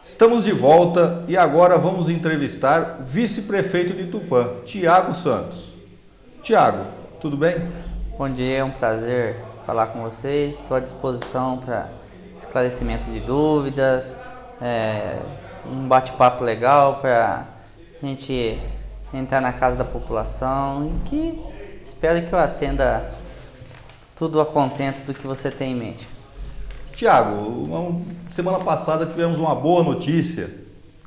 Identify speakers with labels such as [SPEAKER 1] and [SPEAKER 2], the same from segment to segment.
[SPEAKER 1] Estamos de volta e agora vamos entrevistar o vice-prefeito de Tupã, Tiago Santos. Tiago, tudo bem?
[SPEAKER 2] Bom dia, é um prazer falar com vocês. Estou à disposição para esclarecimento de dúvidas, um bate-papo legal para a gente entrar na casa da população e que espero que eu atenda tudo a contento do que você tem em mente.
[SPEAKER 1] Tiago, semana passada tivemos uma boa notícia.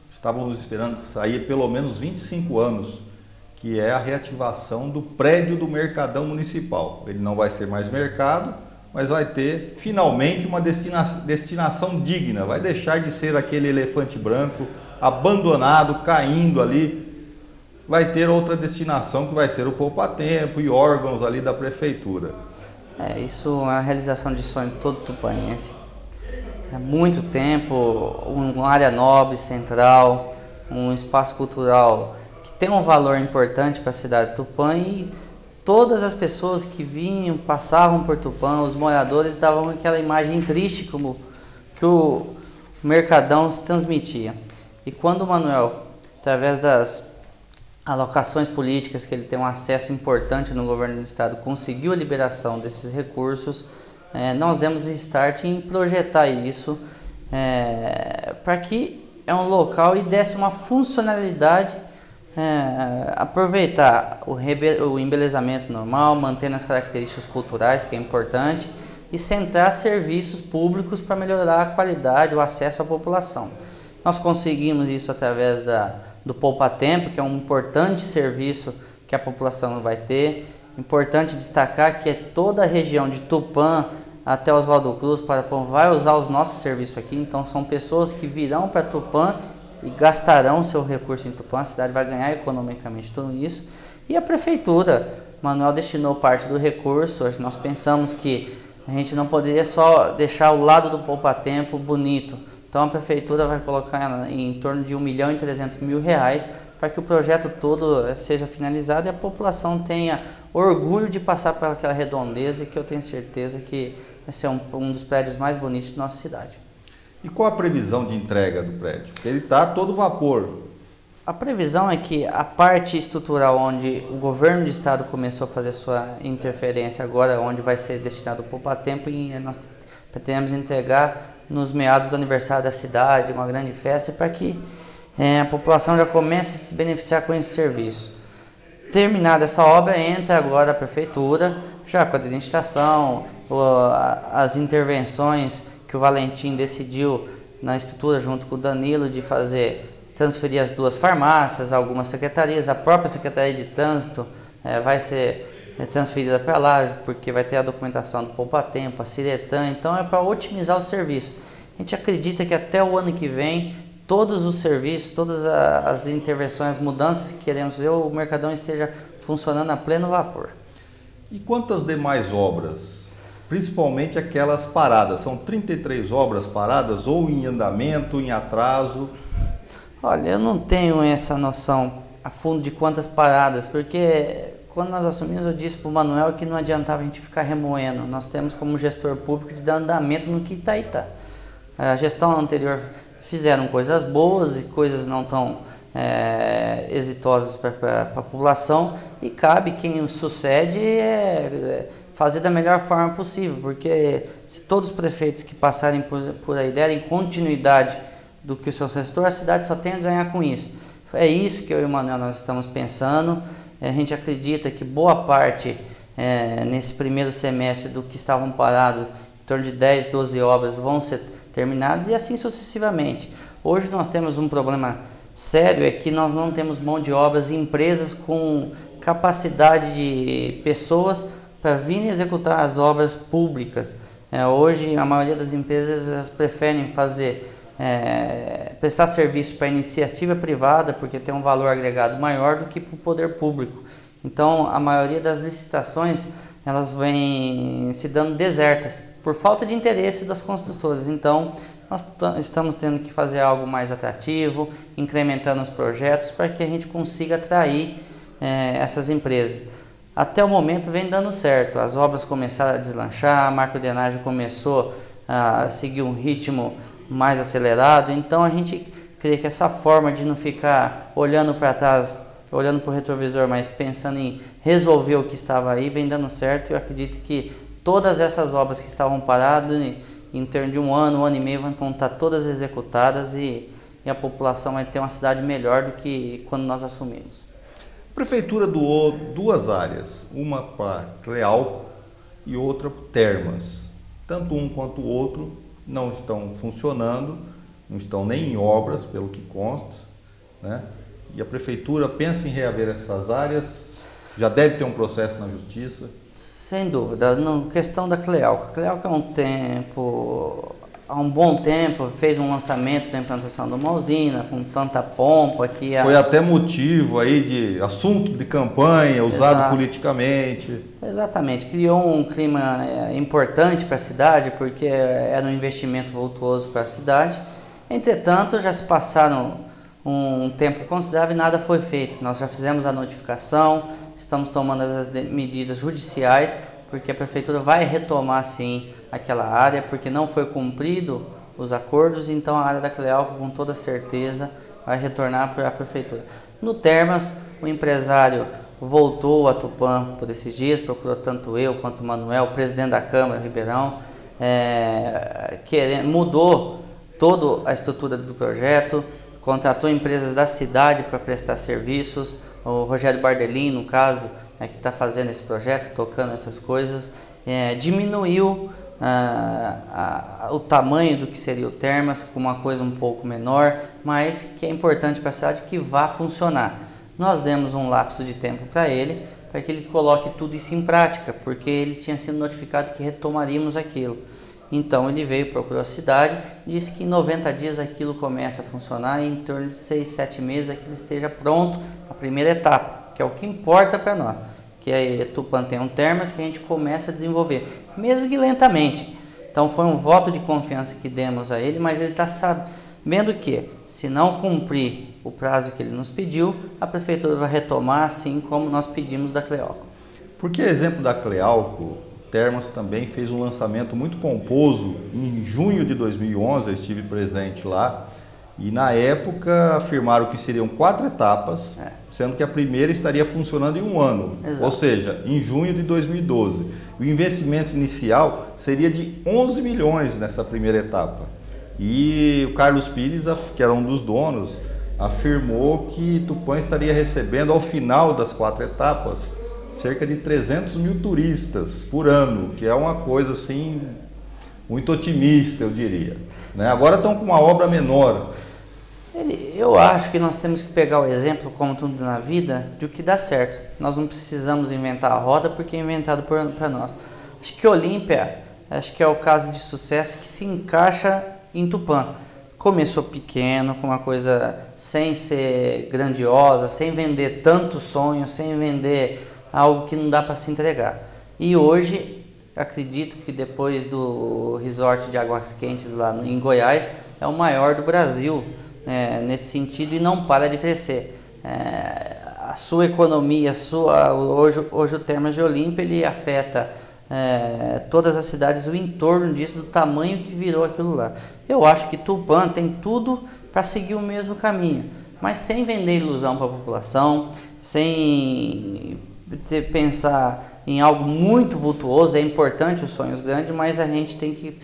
[SPEAKER 1] Estávamos esperando sair pelo menos 25 anos, que é a reativação do prédio do Mercadão Municipal. Ele não vai ser mais mercado, mas vai ter finalmente uma destinação digna. Vai deixar de ser aquele elefante branco abandonado, caindo ali. Vai ter outra destinação que vai ser o poupa-tempo e órgãos ali da prefeitura.
[SPEAKER 2] Isso é uma realização de sonho de todo tupanense. Há muito tempo, uma área nobre, central, um espaço cultural que tem um valor importante para a cidade de Tupã, e todas as pessoas que vinham, passavam por Tupã, os moradores, davam aquela imagem triste como que o Mercadão se transmitia. E quando o Manuel, através das alocações políticas, que ele tem um acesso importante no governo do estado, conseguiu a liberação desses recursos, nós demos start em projetar isso para que é um local e desse uma funcionalidade, aproveitar o embelezamento normal, mantendo as características culturais, que é importante, e centrar serviços públicos para melhorar a qualidade, o acesso à população. Nós conseguimos isso através do poupa-tempo, que é um importante serviço que a população vai ter. Importante destacar que toda a região de Tupã até Oswaldo Cruz vai usar os nossos serviços aqui. Então são pessoas que virão para Tupã e gastarão seu recurso em Tupã. A cidade vai ganhar economicamente tudo isso. E a prefeitura, Manuel destinou parte do recurso. Nós pensamos que a gente não poderia só deixar o lado do poupa-tempo bonito. Então a prefeitura vai colocar em torno de R$1.300.000 para que o projeto todo seja finalizado e a população tenha orgulho de passar por aquela redondeza, que eu tenho certeza que vai ser um dos prédios mais bonitos de nossa cidade.
[SPEAKER 1] E qual a previsão de entrega do prédio? Ele está a todo vapor.
[SPEAKER 2] A previsão é que a parte estrutural, onde o governo do estado começou a fazer sua interferência agora, onde vai ser destinado o poupa-tempo, e nós pretendemos entregar nos meados do aniversário da cidade, uma grande festa, para que a população já comece a se beneficiar com esse serviço. Terminada essa obra, entra agora a prefeitura, já com a administração, as intervenções que o Valentim decidiu na estrutura junto com o Danilo de transferir as duas farmácias, algumas secretarias, a própria Secretaria de Trânsito vai ser transferida para lá, porque vai ter a documentação do poupa-tempo, a Ciretan, então é para otimizar o serviço. A gente acredita que até o ano que vem, todos os serviços, todas as intervenções, as mudanças que queremos ver, o Mercadão esteja funcionando a pleno vapor.
[SPEAKER 1] E quantas demais obras? Principalmente aquelas paradas, são 33 obras paradas ou em andamento, em atraso?
[SPEAKER 2] Olha, eu não tenho essa noção a fundo de quantas paradas, porque quando nós assumimos, eu disse para o Manuel que não adiantava a gente ficar remoendo. Nós temos como gestor público de dar andamento no que está. A gestão anterior fizeram coisas boas e coisas não tão exitosas para a população, e cabe quem o sucede fazer da melhor forma possível, porque se todos os prefeitos que passarem por aí derem continuidade do que o seu gestor, a cidade só tem a ganhar com isso. É isso que eu e o Manuel nós estamos pensando. A gente acredita que boa parte, nesse primeiro semestre, do que estavam parados, em torno de 10, 12 obras vão ser terminadas, e assim sucessivamente. Hoje nós temos um problema sério, é que nós não temos mão de obras e empresas com capacidade de pessoas para vir executar as obras públicas. Hoje a maioria das empresas preferem prestar serviço para a iniciativa privada, porque tem um valor agregado maior do que para o poder público. Então a maioria das licitações elas vêm se dando desertas por falta de interesse das construtoras. Então nós estamos tendo que fazer algo mais atrativo, incrementando os projetos para que a gente consiga atrair essas empresas. Até o momento vem dando certo, as obras começaram a deslanchar, a macrodenagem começou a seguir um ritmo mais acelerado. Então a gente crê que essa forma de não ficar olhando para trás, olhando para o retrovisor, mas pensando em resolver o que estava aí, vem dando certo. Eu acredito que todas essas obras que estavam paradas, em torno de um ano e meio, vão estar todas executadas e a população vai ter uma cidade melhor do que quando nós assumimos.
[SPEAKER 1] A Prefeitura doou 2 áreas, uma para Clealco e outra para Termas. Tanto um quanto o outro não estão funcionando, não estão nem em obras, pelo que consta, né? E a Prefeitura pensa em reaver essas áreas, já deve ter um processo na Justiça.
[SPEAKER 2] Sem dúvida, na questão da Clealco. A Clealco há um bom tempo, fez um lançamento da implantação de uma usina com tanta pompa que...
[SPEAKER 1] Foi até motivo aí de assunto de campanha, usado
[SPEAKER 2] Exato.
[SPEAKER 1] politicamente.
[SPEAKER 2] Exatamente, criou um clima importante para a cidade, porque era um investimento vultuoso para a cidade. Entretanto, já se passaram um tempo considerável e nada foi feito. Nós já fizemos a notificação, estamos tomando as medidas judiciais, porque a Prefeitura vai retomar sim aquela área, porque não foi cumprido os acordos, então a área da Clealco com toda certeza vai retornar para a Prefeitura. No Termas, o empresário voltou a Tupã por esses dias, procurou tanto eu quanto o Manuel, o presidente da Câmara, Ribeirão, mudou toda a estrutura do projeto, contratou empresas da cidade para prestar serviços, o Rogério Bardelin, no caso, que está fazendo esse projeto, tocando essas coisas, diminuiu o tamanho do que seria o Termas, com uma coisa um pouco menor, mas que é importante para a cidade que vá funcionar. Nós demos um lapso de tempo para ele que ele coloque tudo isso em prática, porque ele tinha sido notificado que retomaríamos aquilo. Então ele veio, procurou a cidade, disse que em 90 dias aquilo começa a funcionar e em torno de 6, 7 meses aquilo esteja pronto, a primeira etapa, que é o que importa para nós, que a Tupã tem um Termas que a gente começa a desenvolver, mesmo que lentamente. Então foi um voto de confiança que demos a ele, mas ele está sabendo que, se não cumprir o prazo que ele nos pediu, a Prefeitura vai retomar, assim como nós pedimos da Clealco.
[SPEAKER 1] Porque, exemplo da Clealco, Termas também fez um lançamento muito pomposo em junho de 2011, eu estive presente lá, e na época afirmaram que seriam 4 etapas, sendo que a primeira estaria funcionando em um ano,
[SPEAKER 2] Exato.
[SPEAKER 1] Ou seja, em junho de 2012. O investimento inicial seria de 11 milhões nessa primeira etapa. E o Carlos Pires, que era um dos donos, afirmou que Tupã estaria recebendo, ao final das 4 etapas, cerca de 300 mil turistas por ano, que é uma coisa assim muito otimista, eu diria, né? Agora estão com uma obra menor.
[SPEAKER 2] Eu acho que nós temos que pegar o exemplo, como tudo na vida, de o que dá certo. Nós não precisamos inventar a roda porque é inventado para nós. Acho que Olímpia, acho que é o caso de sucesso que se encaixa em Tupã. Começou pequeno, com uma coisa sem ser grandiosa, sem vender tantos sonhos, sem vender algo que não dá para se entregar. E hoje, acredito que depois do resort de Águas Quentes lá em Goiás, é o maior do Brasil, nesse sentido, e não para de crescer. A sua economia, hoje o Termas de Olímpia, ele afeta todas as cidades, o entorno disso, do tamanho que virou aquilo lá. Eu acho que Tupã tem tudo para seguir o mesmo caminho, mas sem vender ilusão para a população, sem pensar em algo muito vultuoso. É importante os sonhos grandes, mas a gente tem que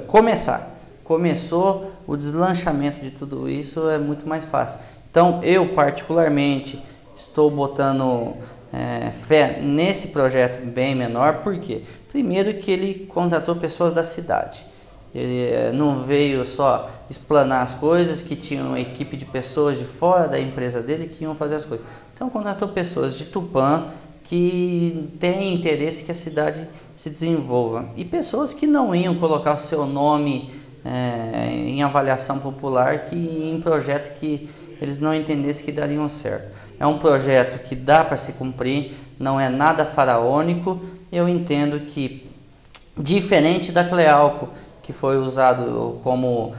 [SPEAKER 2] começar. Começou o deslanchamento de tudo isso, é muito mais fácil. Então eu particularmente estou botando fé nesse projeto bem menor. Por quê? Primeiro que ele contratou pessoas da cidade. Ele não veio só explanar as coisas, que tinha uma equipe de pessoas de fora da empresa dele que iam fazer as coisas. Então contratou pessoas de Tupã que têm interesse que a cidade se desenvolva. E pessoas que não iam colocar o seu nome em avaliação popular, que em projeto que eles não entendessem que dariam certo. É um projeto que dá para se cumprir, não é nada faraônico. Eu entendo que, diferente da Clealco, que foi usado como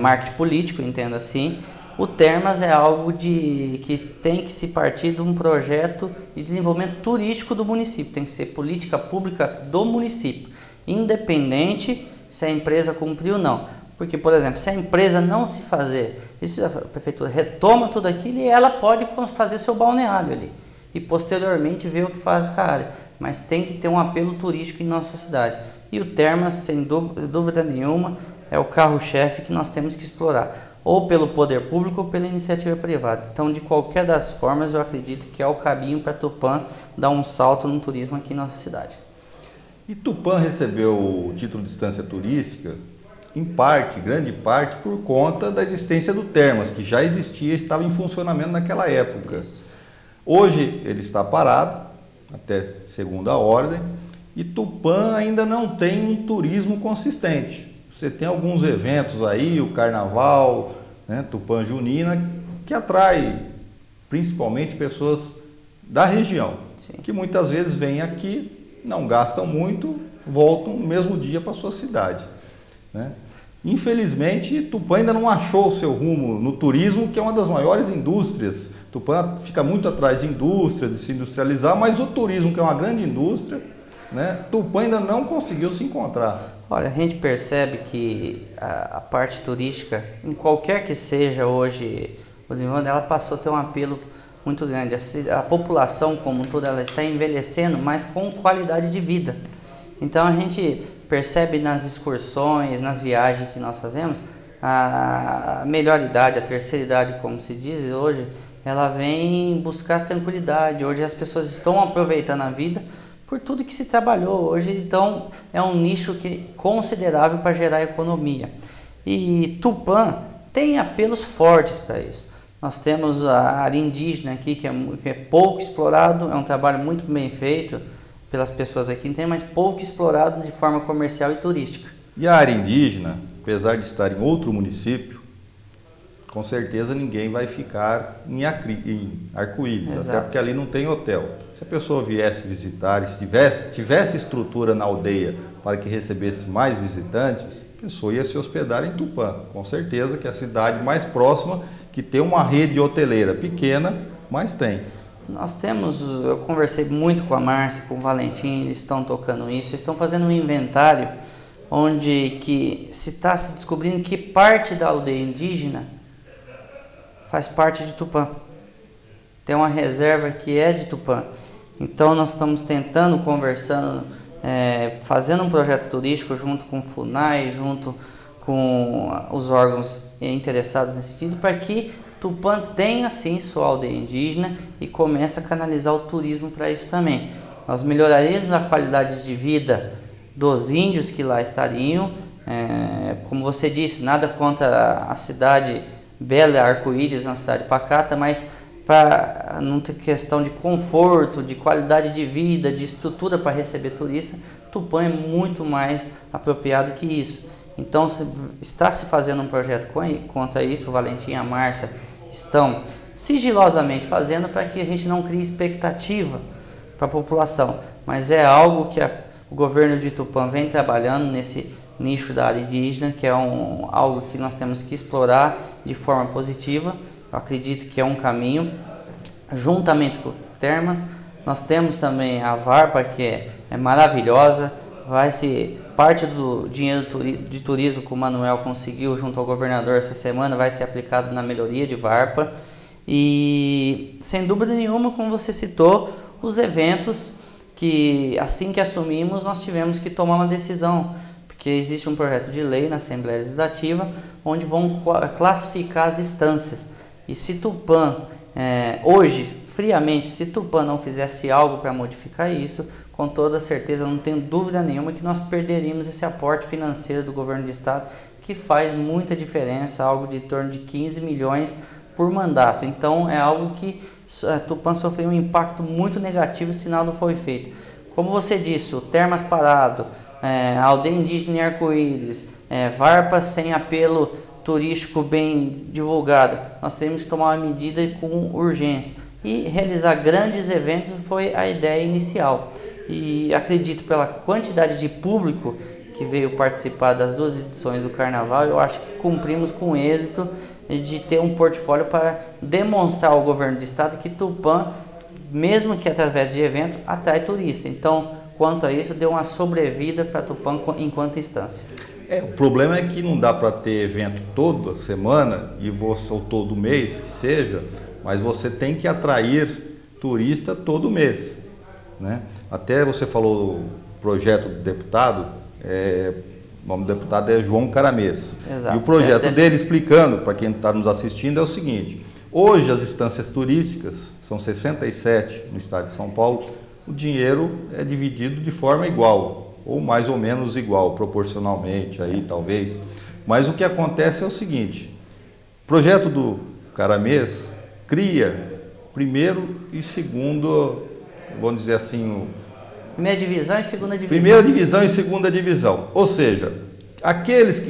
[SPEAKER 2] marketing político, entendo assim, o Termas é algo que tem que se partir de um projeto de desenvolvimento turístico do município, tem que ser política pública do município, independente se a empresa cumpriu ou não. Porque, por exemplo, se a empresa não se fazer, isso a prefeitura retoma tudo aquilo e ela pode fazer seu balneário ali. E posteriormente ver o que faz com a área. Mas tem que ter um apelo turístico em nossa cidade. E o Termas, sem dúvida nenhuma, é o carro-chefe que nós temos que explorar. Ou pelo poder público ou pela iniciativa privada. Então, de qualquer das formas, eu acredito que é o caminho para Tupã dar um salto no turismo aqui em nossa cidade.
[SPEAKER 1] E Tupã recebeu o título de instância turística, em parte, grande parte, por conta da existência do Termas, que já existia e estava em funcionamento naquela época. Hoje ele está parado, até segunda ordem, e Tupã ainda não tem um turismo consistente. Você tem alguns eventos aí, o Carnaval, né, Tupã Junina, que atrai principalmente pessoas da região, sim, que muitas vezes vêm aqui, não gastam muito, voltam no mesmo dia para a sua cidade, né? Infelizmente, Tupã ainda não achou o seu rumo no turismo, que é uma das maiores indústrias. Tupã fica muito atrás de indústria, de se industrializar, mas o turismo, que é uma grande indústria, né, Tupã ainda não conseguiu se encontrar.
[SPEAKER 2] Olha, a gente percebe que a parte turística, em qualquer que seja hoje o desenvolvimento, ela passou a ter um apelo muito grande. A população como um todo, ela está envelhecendo, mas com qualidade de vida. Então a gente percebe nas excursões, nas viagens que nós fazemos, a melhor idade, a terceira idade, como se diz hoje, ela vem buscar tranquilidade. Hoje as pessoas estão aproveitando a vida por tudo que se trabalhou hoje, então é um nicho considerável para gerar economia. E Tupã tem apelos fortes para isso. Nós temos a área indígena aqui, que é pouco explorado, é um trabalho muito bem feito pelas pessoas aqui, mas pouco explorado de forma comercial e turística.
[SPEAKER 1] E a área indígena, apesar de estar em outro município, com certeza ninguém vai ficar em Arco-Íris, até porque ali não tem hotel. Se a pessoa viesse visitar, se tivesse estrutura na aldeia para que recebesse mais visitantes, a pessoa ia se hospedar em Tupã. Com certeza que é a cidade mais próxima, que tem uma rede hoteleira pequena, mas tem.
[SPEAKER 2] Nós temos, eu conversei muito com a Márcia, com o Valentim, eles estão tocando isso, eles estão fazendo um inventário onde que se está se descobrindo que parte da aldeia indígena faz parte de Tupã. Tem uma reserva que é de Tupã. Então nós estamos tentando, conversando, fazendo um projeto turístico junto com o FUNAI, junto com os órgãos interessados nesse sentido, para que Tupã tenha sim sua aldeia indígena e comece a canalizar o turismo para isso também. Nós melhoraríamos a qualidade de vida dos índios que lá estariam, como você disse, nada contra a cidade bela, Arco-Íris, uma cidade pacata, mas para não ter questão de conforto, de qualidade de vida, de estrutura para receber turista, Tupã é muito mais apropriado que isso. Então está se fazendo um projeto contra isso, o Valentim e a Márcia estão sigilosamente fazendo para que a gente não crie expectativa para a população, mas é algo que o governo de Tupã vem trabalhando nesse nicho da área indígena, que é algo que nós temos que explorar de forma positiva. Eu acredito que é um caminho. Juntamente com o Termas, nós temos também a Varpa, que é maravilhosa. Parte do dinheiro de turismo que o Manuel conseguiu junto ao governador essa semana vai ser aplicado na melhoria de Varpa. E, sem dúvida nenhuma, como você citou, os eventos que, assim que assumimos, nós tivemos que tomar uma decisão, porque existe um projeto de lei na Assembleia Legislativa onde vão classificar as instâncias. E se Tupã, hoje, friamente, se Tupã não fizesse algo para modificar isso, com toda certeza, não tenho dúvida nenhuma que nós perderíamos esse aporte financeiro do governo do estado, que faz muita diferença, algo de torno de 15 milhões por mandato. Então é algo que Tupã sofreu um impacto muito negativo se nada não foi feito. Como você disse, o Termas parado, a aldeia indígena em Arco-Íris, Varpa sem apelo turístico bem divulgado, nós temos que tomar uma medida com urgência. E realizar grandes eventos foi a ideia inicial. E acredito, pela quantidade de público que veio participar das 2 edições do Carnaval, eu acho que cumprimos com êxito de ter um portfólio para demonstrar ao governo do estado que Tupã, mesmo que através de evento, atrai turista. Então, quanto a isso, deu uma sobrevida para Tupã enquanto instância.
[SPEAKER 1] O problema é que não dá para ter evento toda semana ou todo mês, que seja, mas você tem que atrair turista todo mês, né? Até você falou o projeto do deputado, o nome do deputado é João Caramês.
[SPEAKER 2] Exato.
[SPEAKER 1] E o projeto dele, explicando para quem está nos assistindo, é o seguinte: hoje as instâncias turísticas, são 67 no estado de São Paulo, o dinheiro é dividido de forma igual, ou mais ou menos igual, proporcionalmente, aí talvez. Mas o que acontece é o seguinte: o projeto do Caramês cria primeiro e segundo, vamos dizer assim,
[SPEAKER 2] primeira divisão e segunda divisão.
[SPEAKER 1] Primeira divisão e segunda divisão. Ou seja, aqueles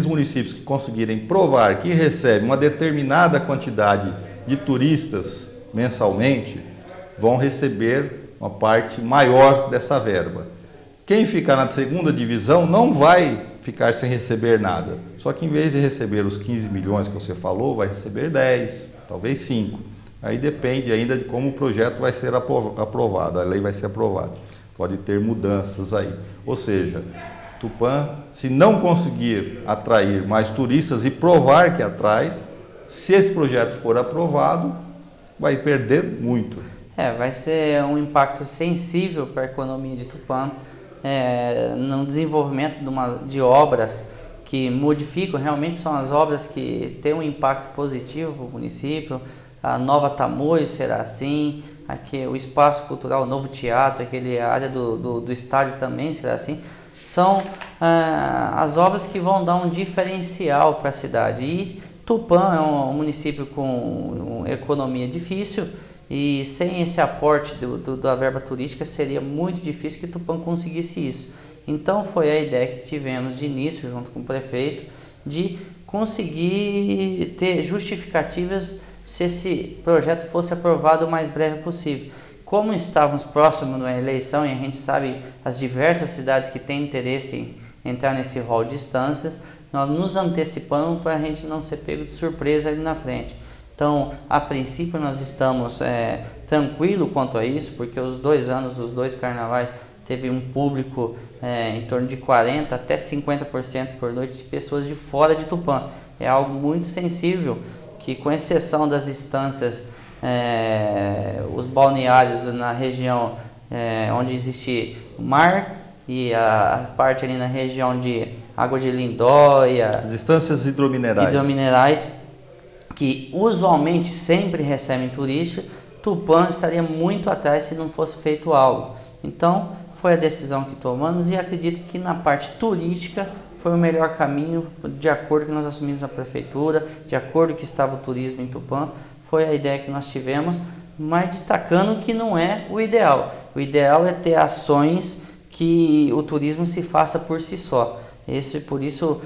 [SPEAKER 1] municípios que conseguirem provar que recebem uma determinada quantidade de turistas mensalmente, vão receber uma parte maior dessa verba. Quem ficar na segunda divisão não vai ficar sem receber nada. Só que em vez de receber os 15 milhões que você falou, vai receber 10, talvez 5. Aí depende ainda de como o projeto vai ser aprovado, a lei vai ser aprovada. Pode ter mudanças aí. Ou seja, Tupã, se não conseguir atrair mais turistas e provar que atrai, se esse projeto for aprovado, vai perder muito.
[SPEAKER 2] Vai ser um impacto sensível para a economia de Tupã, no desenvolvimento de obras que modificam, realmente são as obras que têm um impacto positivo para o município. A Nova Tamoio será assim, aqui, o espaço cultural, o novo teatro, a área do estádio também será assim. São as obras que vão dar um diferencial para a cidade. E Tupã é um município com uma economia difícil, e sem esse aporte da verba turística seria muito difícil que Tupã conseguisse isso. Então foi a ideia que tivemos de início, junto com o prefeito, de conseguir ter justificativas se esse projeto fosse aprovado o mais breve possível. Como estávamos próximos da eleição e a gente sabe as diversas cidades que têm interesse em entrar nesse rol de instâncias, nós nos antecipamos para a gente não ser pego de surpresa ali na frente. Então, a princípio, nós estamos tranquilos quanto a isso, porque os 2 anos, os 2 carnavais, teve um público em torno de 40% até 50% por noite de pessoas de fora de Tupã. É algo muito sensível, que com exceção das instâncias, os balneários na região onde existe mar e a parte ali na região de Água de Lindóia,
[SPEAKER 1] as instâncias hidrominerais,
[SPEAKER 2] que usualmente sempre recebem turistas, Tupã estaria muito atrás se não fosse feito algo. Então foi a decisão que tomamos e acredito que na parte turística foi o melhor caminho, de acordo com que nós assumimos a prefeitura, de acordo com que estava o turismo em Tupã, foi a ideia que nós tivemos, mas destacando que não é o ideal. O ideal é ter ações que o turismo se faça por si só. Por isso,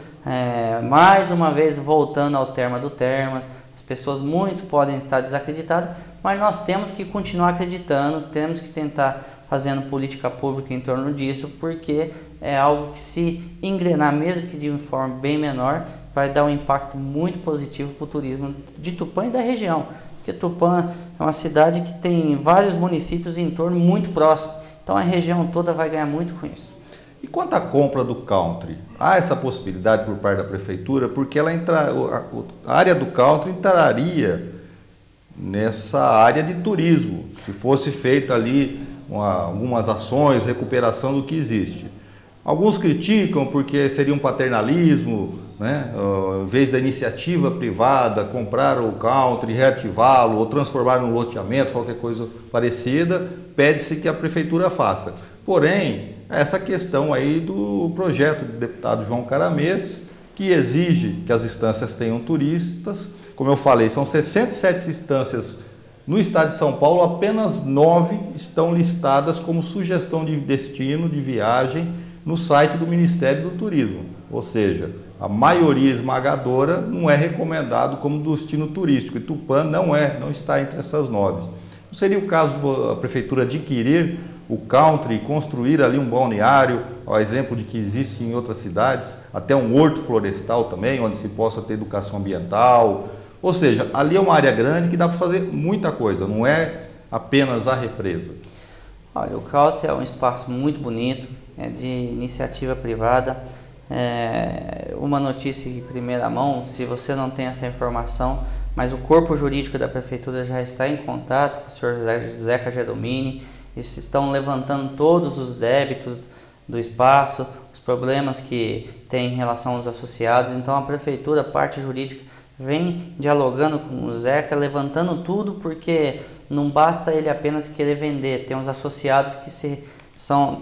[SPEAKER 2] mais uma vez, voltando ao tema do Termas, as pessoas muito podem estar desacreditadas, mas nós temos que continuar acreditando, temos que tentar fazendo política pública em torno disso, porque é algo que, se engrenar, mesmo que de uma forma bem menor, vai dar um impacto muito positivo para o turismo de Tupã e da região, porque Tupã é uma cidade que tem vários municípios em torno muito próximo, então a região toda vai ganhar muito com isso.
[SPEAKER 1] E quanto à compra do country, há essa possibilidade por parte da prefeitura, porque a área do country entraria nessa área de turismo, se fosse feita ali algumas ações, recuperação do que existe. Alguns criticam porque seria um paternalismo, né? Em vez da iniciativa privada comprar o country, reativá-lo ou transformar num loteamento, qualquer coisa parecida, pede-se que a prefeitura faça. Porém, essa questão aí do projeto do deputado João Caramês, que exige que as instâncias tenham turistas. Como eu falei, são 67 instâncias no estado de São Paulo, apenas 9 estão listadas como sugestão de destino, de viagem, no site do Ministério do Turismo. Ou seja, a maioria esmagadora não é recomendado como destino turístico. E Tupã não está entre essas 9. Não seria o caso da prefeitura adquirir o country e construir ali um balneário, ao exemplo de que existe em outras cidades, até um horto florestal também, onde se possa ter educação ambiental. Ou seja, ali é uma área grande que dá para fazer muita coisa, não é apenas a represa.
[SPEAKER 2] Olha, o country é um espaço muito bonito, é de iniciativa privada, uma notícia em primeira mão, se você não tem essa informação, mas o corpo jurídico da prefeitura já está em contato com o senhor Zeca Geromini, eles estão levantando todos os débitos do espaço, os problemas que tem em relação aos associados. Então a prefeitura, a parte jurídica, vem dialogando com o Zeca, levantando tudo, porque não basta ele apenas querer vender, tem os associados que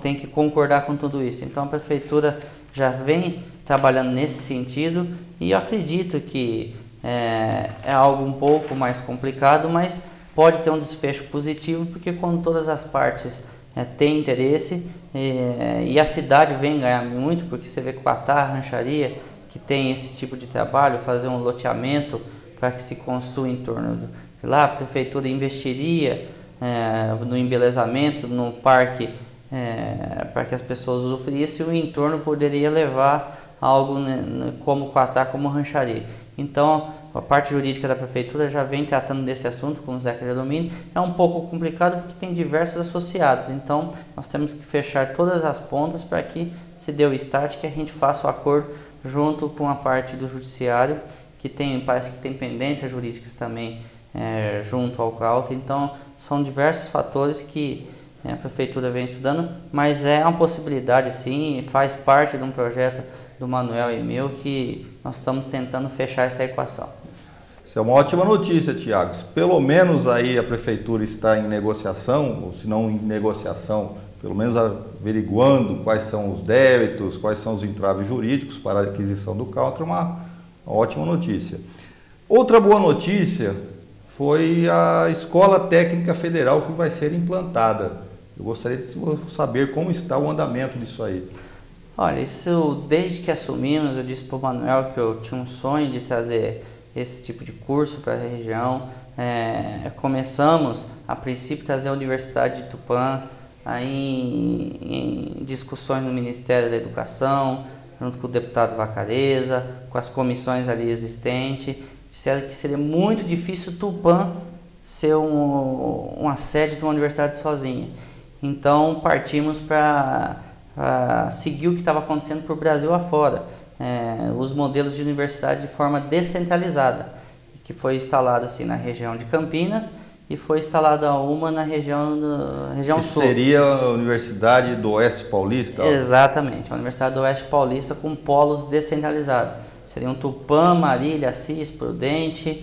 [SPEAKER 2] tem que concordar com tudo isso. Então a prefeitura já vem trabalhando nesse sentido, e eu acredito que é algo um pouco mais complicado, mas pode ter um desfecho positivo, porque quando todas as partes têm interesse, e a cidade vem ganhar muito, porque você vê que o Quatá, Rancharia, que tem esse tipo de trabalho, fazer um loteamento para que se construa em torno de lá, a prefeitura investiria no embelezamento, no parque, para que as pessoas usufruíssem, e o entorno poderia levar algo como Quatá, como Rancharia. Então, a parte jurídica da prefeitura já vem tratando desse assunto com o Zeca Geromini. É um pouco complicado porque tem diversos associados, então nós temos que fechar todas as pontas para que se dê o start, que a gente faça o acordo junto com a parte do judiciário, que parece que tem pendências jurídicas também junto ao CAUT. Então são diversos fatores que a prefeitura vem estudando, mas é uma possibilidade sim, faz parte de um projeto do Manuel e meu, que nós estamos tentando fechar essa equação.
[SPEAKER 1] Isso é uma ótima notícia, Tiago. Pelo menos aí a prefeitura está em negociação, ou se não em negociação, pelo menos averiguando quais são os débitos, quais são os entraves jurídicos para a aquisição do CAUT, é uma ótima notícia. Outra boa notícia foi a Escola Técnica Federal que vai ser implantada. Eu gostaria de saber como está o andamento disso aí.
[SPEAKER 2] Olha, isso desde que assumimos, eu disse para o Manuel que eu tinha um sonho de trazer esse tipo de curso para a região. Começamos, a princípio, trazer a Universidade de Tupã, aí em discussões no Ministério da Educação, junto com o deputado Vacareza, com as comissões ali existentes. Disseram que seria muito difícil Tupã ser uma sede de uma universidade sozinha. Então partimos para seguir o que estava acontecendo por Brasil afora, os modelos de universidade de forma descentralizada, que foi instalado assim na região de Campinas e foi instalada uma na região sul.
[SPEAKER 1] Seria a Universidade do Oeste Paulista?
[SPEAKER 2] Exatamente, a Universidade do Oeste Paulista com polos descentralizados. Seriam Tupã, Marília, Assis, Prudente,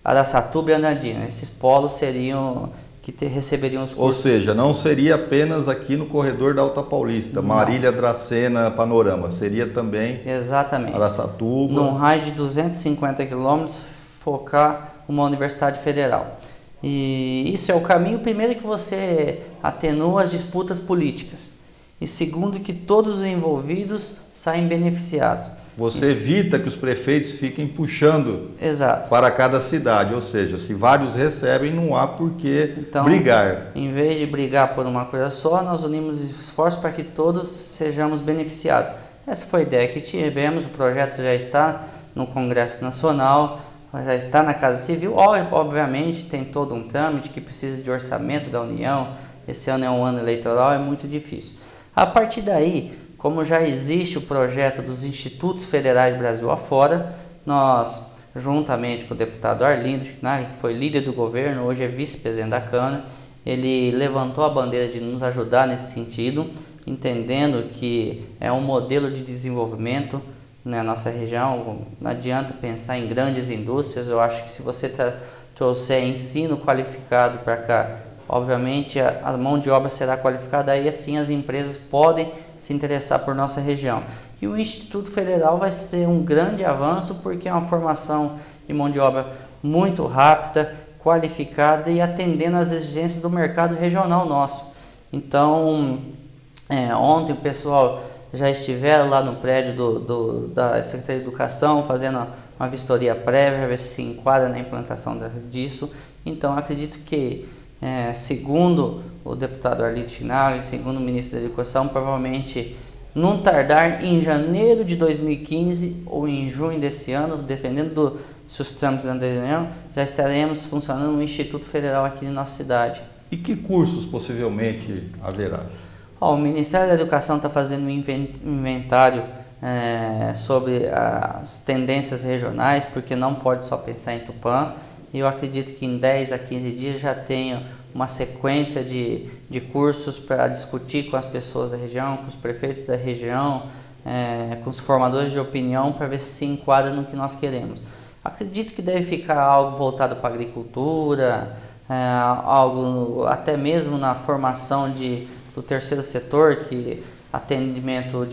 [SPEAKER 2] Araçatuba e Andradina. Esses polos seriam que receberiam os cursos.
[SPEAKER 1] Ou seja, não seria apenas aqui no corredor da Alta Paulista, não. Marília, Dracena, Panorama, seria também
[SPEAKER 2] exatamente
[SPEAKER 1] Araçatuba.
[SPEAKER 2] Num raio de 250 quilômetros, focar uma universidade federal. E isso é o caminho, primeiro, que você atenua as disputas políticas. E segundo, que todos os envolvidos saem beneficiados.
[SPEAKER 1] Você evita que os prefeitos fiquem puxando
[SPEAKER 2] exato.
[SPEAKER 1] Para cada cidade, ou seja, se vários recebem, não há por que brigar.
[SPEAKER 2] Em vez de brigar por uma coisa só, nós unimos esforços para que todos sejamos beneficiados. Essa foi a ideia que tivemos, o projeto já está no Congresso Nacional, já está na Casa Civil. Obviamente tem todo um trâmite que precisa de orçamento da União, esse ano é um ano eleitoral, é muito difícil. A partir daí, como já existe o projeto dos Institutos Federais Brasil afora, nós, juntamente com o deputado Arlindo Chinaglia, que foi líder do governo, hoje é vice-presidente da Câmara, ele levantou a bandeira de nos ajudar nesse sentido, entendendo que é um modelo de desenvolvimento na nossa região. Não adianta pensar em grandes indústrias. Eu acho que se você trouxer ensino qualificado para cá, obviamente a mão de obra será qualificada, aí assim as empresas podem se interessar por nossa região. E o Instituto Federal vai ser um grande avanço, porque é uma formação de mão de obra muito rápida, qualificada e atendendo às exigências do mercado regional nosso. Então, ontem o pessoal já estiveram lá no prédio da Secretaria de Educação fazendo uma vistoria prévia, ver se se enquadra na implantação disso. Então, acredito que segundo o deputado Arlindo Chinaglia, segundo o ministro da Educação, provavelmente não tardar em janeiro de 2015 ou em junho desse ano, dependendo se os trâmites andarão, já estaremos funcionando no Instituto Federal aqui na nossa cidade.
[SPEAKER 1] E que cursos possivelmente haverá?
[SPEAKER 2] O Ministério da Educação está fazendo um inventário sobre as tendências regionais, porque não pode só pensar em Tupã, e eu acredito que em 10 a 15 dias já tenha uma sequência de cursos para discutir com as pessoas da região, com os prefeitos da região, com os formadores de opinião, para ver se enquadra no que nós queremos. Acredito que deve ficar algo voltado para a agricultura, algo até mesmo na formação do terceiro setor, que atendimento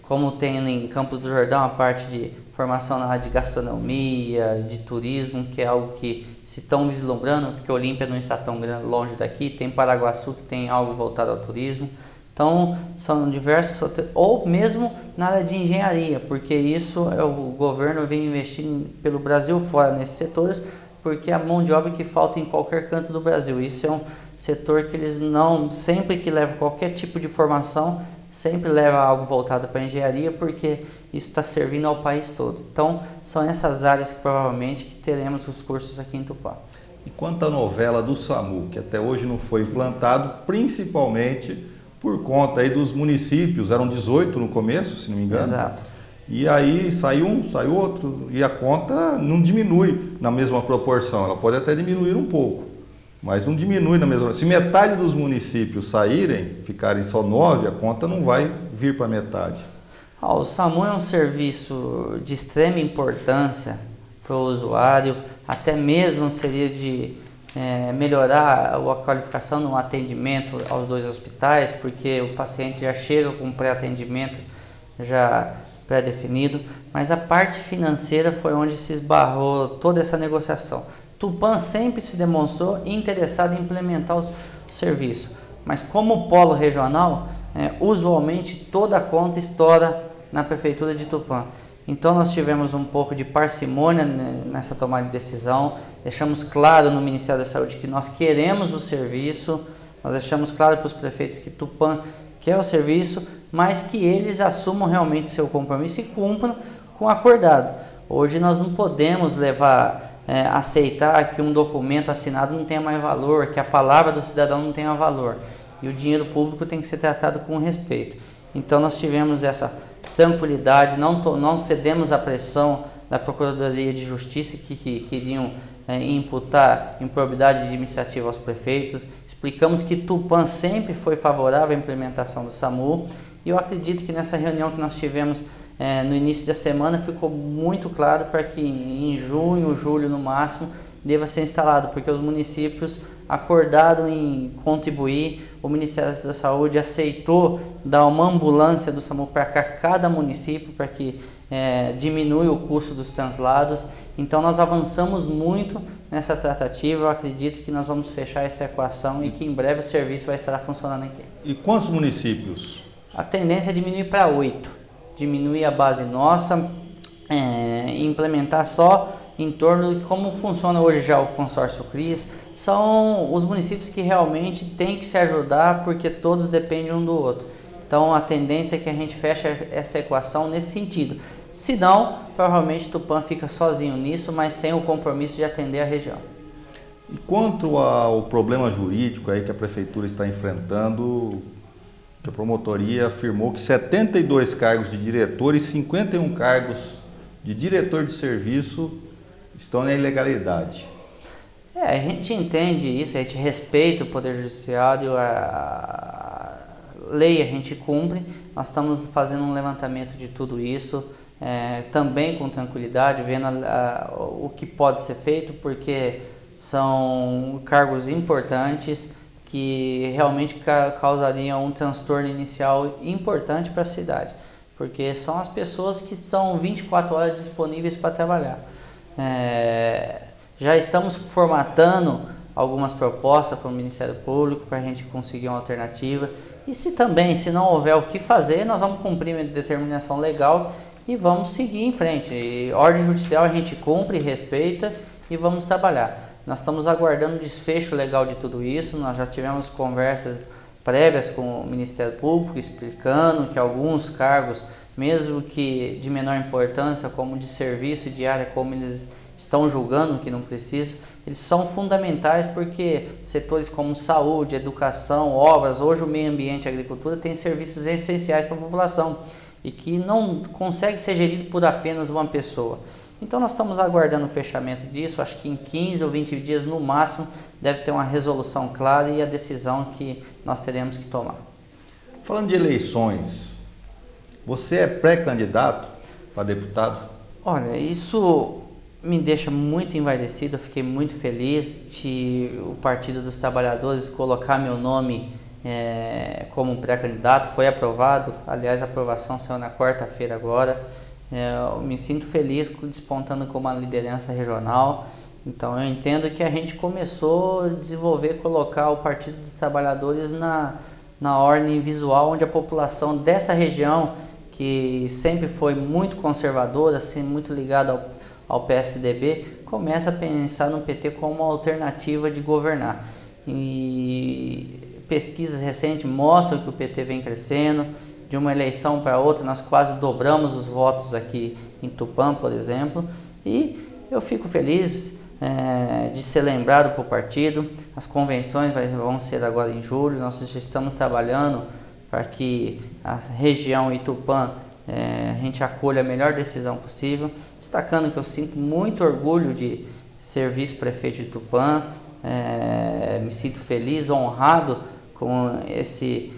[SPEAKER 2] como tem em Campos do Jordão, a parte de formação na área de gastronomia, de turismo, que é algo que se estão vislumbrando, porque Olímpia não está tão longe daqui, tem Paraguaçu que tem algo voltado ao turismo. Então, são diversos, ou mesmo na área de engenharia, porque isso o governo vem investindo pelo Brasil fora nesses setores, porque a mão de obra que falta em qualquer canto do Brasil. Isso é um setor que eles não, sempre que levam qualquer tipo de formação, sempre leva algo voltado para a engenharia, porque isso está servindo ao país todo. Então, são essas áreas que provavelmente que teremos os cursos aqui em Tupã.
[SPEAKER 1] E quanto à novela do SAMU, que até hoje não foi implantado, principalmente por conta aí dos municípios, eram 18 no começo, se não me engano.
[SPEAKER 2] Exato.
[SPEAKER 1] E aí sai um, sai outro, e a conta não diminui na mesma proporção, ela pode até diminuir um pouco, mas não diminui na mesma. Se metade dos municípios saírem, ficarem só 9, a conta não vai vir para metade.
[SPEAKER 2] O SAMU é um serviço de extrema importância para o usuário, até mesmo seria de melhorar a qualificação no atendimento aos 2 hospitais, porque o paciente já chega com um pré-atendimento já pré-definido, mas a parte financeira foi onde se esbarrou toda essa negociação. Tupã sempre se demonstrou interessado em implementar o serviço, mas como polo regional, usualmente toda a conta estoura na prefeitura de Tupã. Então nós tivemos um pouco de parcimônia nessa tomada de decisão, deixamos claro no Ministério da Saúde que nós queremos o serviço, nós deixamos claro para os prefeitos que Tupã quer o serviço, mas que eles assumam realmente seu compromisso e cumpram com o acordado. Hoje nós não podemos aceitar que um documento assinado não tenha mais valor, que a palavra do cidadão não tenha valor, e o dinheiro público tem que ser tratado com respeito. Então nós tivemos essa tranquilidade, não cedemos à pressão da Procuradoria de Justiça que queriam imputar improbidade administrativa aos prefeitos. Explicamos que Tupã sempre foi favorável à implementação do SAMU, e eu acredito que nessa reunião que nós tivemos no início da semana ficou muito claro para que em junho, julho no máximo, deva ser instalado, porque os municípios acordaram em contribuir, o Ministério da Saúde aceitou dar uma ambulância do SAMU para cada município, para que diminua o custo dos translados. Então nós avançamos muito nessa tratativa, eu acredito que nós vamos fechar essa equação e que em breve o serviço vai estar funcionando aqui.
[SPEAKER 1] E quantos municípios?
[SPEAKER 2] A tendência é diminuir para 8, diminuir a base nossa, implementar só em torno de como funciona hoje já o consórcio CRIS. São os municípios que realmente têm que se ajudar, porque todos dependem um do outro. Então a tendência é que a gente feche essa equação nesse sentido. Se não, provavelmente Tupã fica sozinho nisso, mas sem o compromisso de atender a região.
[SPEAKER 1] E quanto ao problema jurídico aí que a prefeitura está enfrentando, que a promotoria afirmou que 72 cargos de diretor e 51 cargos de diretor de serviço estão na ilegalidade.
[SPEAKER 2] A gente entende isso, a gente respeita o Poder Judiciário, a lei a gente cumpre. Nós estamos fazendo um levantamento de tudo isso, também com tranquilidade, vendo o que pode ser feito, porque são cargos importantes que realmente causariam um transtorno inicial importante para a cidade, porque são as pessoas que estão 24 horas disponíveis para trabalhar. Já estamos formatando algumas propostas para o Ministério Público para a gente conseguir uma alternativa, e se não houver o que fazer, nós vamos cumprir uma determinação legal e vamos seguir em frente. E ordem judicial a gente cumpre, respeita e vamos trabalhar. Nós estamos aguardando o desfecho legal de tudo isso. Nós já tivemos conversas prévias com o Ministério Público explicando que alguns cargos, mesmo que de menor importância, como de serviço e de área, como eles estão julgando que não precisa, eles são fundamentais porque setores como saúde, educação, obras, hoje o meio ambiente e a agricultura têm serviços essenciais para a população e que não consegue ser gerido por apenas uma pessoa. Então nós estamos aguardando o fechamento disso, acho que em 15 ou 20 dias no máximo deve ter uma resolução clara e a decisão que nós teremos que tomar.
[SPEAKER 1] Falando de eleições, você é pré-candidato para deputado?
[SPEAKER 2] Olha, isso me deixa muito envaidecido, eu fiquei muito feliz de o Partido dos Trabalhadores colocar meu nome como pré-candidato, foi aprovado, aliás a aprovação saiu na quarta-feira agora. Eu me sinto feliz despontando como uma liderança regional, então eu entendo que a gente começou a desenvolver, colocar o Partido dos Trabalhadores na ordem visual, onde a população dessa região, que sempre foi muito conservadora, assim, muito ligada ao PSDB, começa a pensar no PT como uma alternativa de governar. E pesquisas recentes mostram que o PT vem crescendo. De uma eleição para outra, nós quase dobramos os votos aqui em Tupã, por exemplo, e eu fico feliz de ser lembrado por partido. As convenções vão ser agora em julho, nós já estamos trabalhando para que a região Itupã a gente acolha a melhor decisão possível, destacando que eu sinto muito orgulho de ser vice-prefeito de Tupã, me sinto feliz, honrado com esse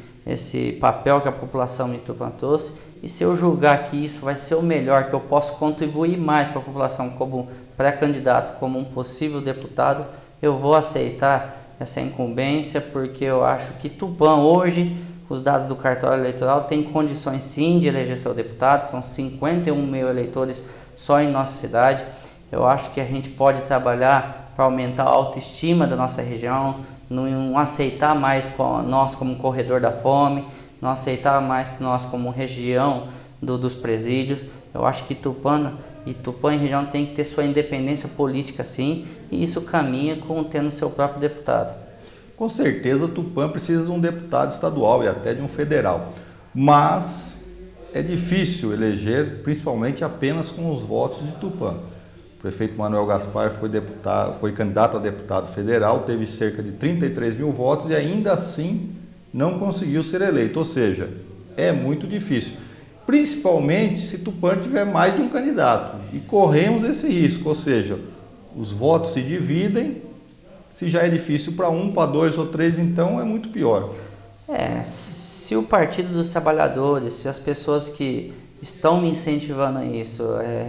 [SPEAKER 2] papel que a população me trouxe, e se eu julgar que isso vai ser o melhor, que eu posso contribuir mais para a população como pré-candidato, como um possível deputado, eu vou aceitar essa incumbência, porque eu acho que Tupã hoje, os dados do cartório eleitoral, tem condições sim de eleger seu deputado, são 51 mil eleitores só em nossa cidade. Eu acho que a gente pode trabalhar para aumentar a autoestima da nossa região, não aceitar mais nós como corredor da fome, não aceitar mais nós como região dos presídios. Eu acho que Tupã e região tem que ter sua independência política sim, e isso caminha com tendo seu próprio deputado.
[SPEAKER 1] Com certeza Tupã precisa de um deputado estadual e até de um federal, mas é difícil eleger, principalmente apenas com os votos de Tupã. O prefeito Manuel Gaspar foi candidato a deputado federal, teve cerca de 33 mil votos e ainda assim não conseguiu ser eleito, ou seja, é muito difícil. Principalmente se Tupã tiver mais de um candidato, e corremos esse risco, ou seja, os votos se dividem, se já é difícil para um, para dois ou três, então é muito pior.
[SPEAKER 2] Se o Partido dos Trabalhadores, se as pessoas que estão me incentivando a isso,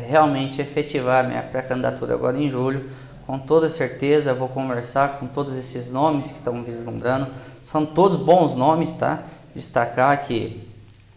[SPEAKER 2] realmente efetivar minha pré-candidatura agora em julho, com toda certeza vou conversar com todos esses nomes que estão vislumbrando, são todos bons nomes, tá? Destacar que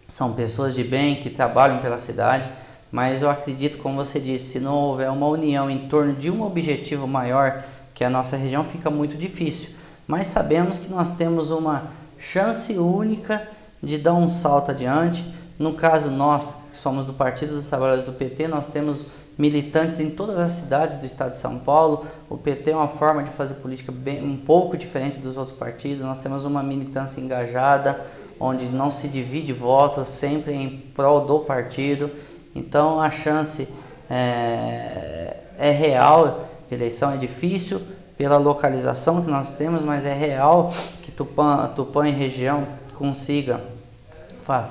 [SPEAKER 2] são pessoas de bem, que trabalham pela cidade, mas eu acredito, como você disse, se não houver uma união em torno de um objetivo maior que a nossa região, fica muito difícil. Mas sabemos que nós temos uma chance única de dar um salto adiante. No caso, nós que somos do Partido dos Trabalhadores do PT, nós temos militantes em todas as cidades do estado de São Paulo. O PT é uma forma de fazer política um pouco diferente dos outros partidos. Nós temos uma militância engajada, onde não se divide voto, sempre em prol do partido. Então a chance é real de eleição, é difícil pela localização que nós temos, mas é real que Tupã e região consiga